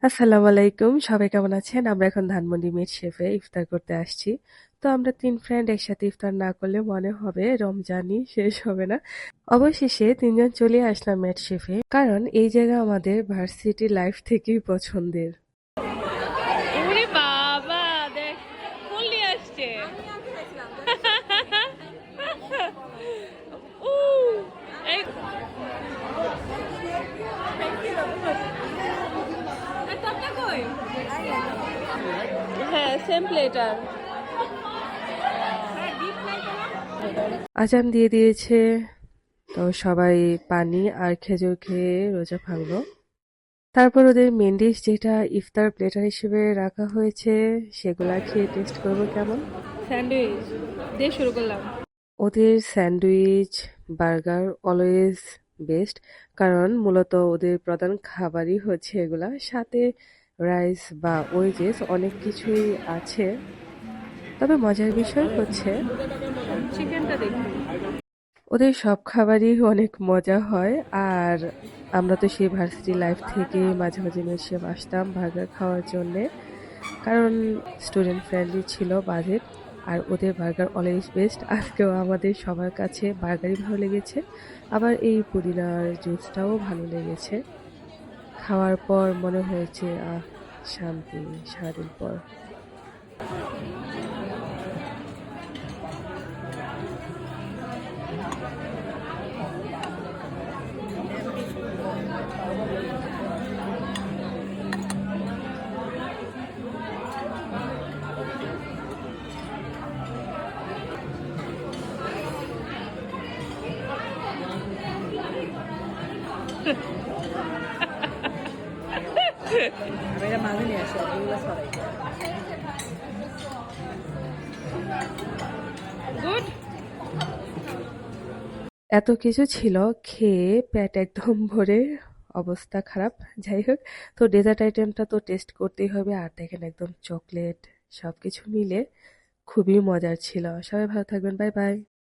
আসসালামু আলাইকুম। সবাই কেমন আছেন? আমরা এখন ধানমন্ডি মিট শেফে ইফতার করতে আসছি। তো আমরা ৩ ফ্রেন্ড একসাথে ইফতার না করলে মনে হবে রমজানই শেষ হবে না। অবশেষে ৩ জন চলে আসলাম মেট শেফে। কারণ এই জায়গা আমাদের ভার্সিটি লাইফ থেকেই পছন্দের। ওরে বাবা দেখ ফুল নিয়ে আসছে উ এই হ্যাঁ সেম প্লেটার আজান দিয়ে দিয়েছে। তো সবাই পানি আর খেজুর খেয়ে রোজা ভাঙলো। তারপর ওদের মেন ডিশ যেটা ইফতার প্লেটার হিসেবে রাখা হয়েছে সেগুলা খেয়ে টেস্ট করবো কেমন। স্যান্ডউইচ দিয়ে শুরু করলাম। ওদের স্যান্ডউইচ, বার্গার অলওয়েজ বেস্ট। কারণ মূলত ওদের প্রধান খাবারই হচ্ছে এগুলা। সাথে রাইস বা ওয়েজেস অনেক কিছুই আছে। তবে মজার বিষয় হচ্ছে চিকেনটা দেখি। ওদের সব খাবারই অনেক মজা হয়। আর আমরা তো সেই ভার্সিটি লাইফ থেকে মাঝে মাঝে মেসে আসতাম বার্গার খাওয়ার জন্যে। কারণ স্টুডেন্ট ফ্রেন্ডলি ছিল বাজেট। আর ওদের বার্গার অলওয়েজ বেস্ট। আজকেও আমাদের সবার কাছে বার্গারই ভালো লেগেছে। আবার এই পুদিনার জুসটাও ভালো লেগেছে। খাওয়ার পর মনে হয়েছে শান্তি সারাদিন পর। এটা মাঝে নিয়ে আসো এগুলো সরাই গুড। এত কিছু ছিল, খেয়ে পেট একদম ভরে অবস্থা খারাপ। যাই হোক, তো ডেজার্ট আইটেমটা তো টেস্ট করতেই হবে। আর দেখেন একদম চকলেট সবকিছু মিলে খুবই মজার ছিল। সবাই ভালো থাকবেন। Bye bye.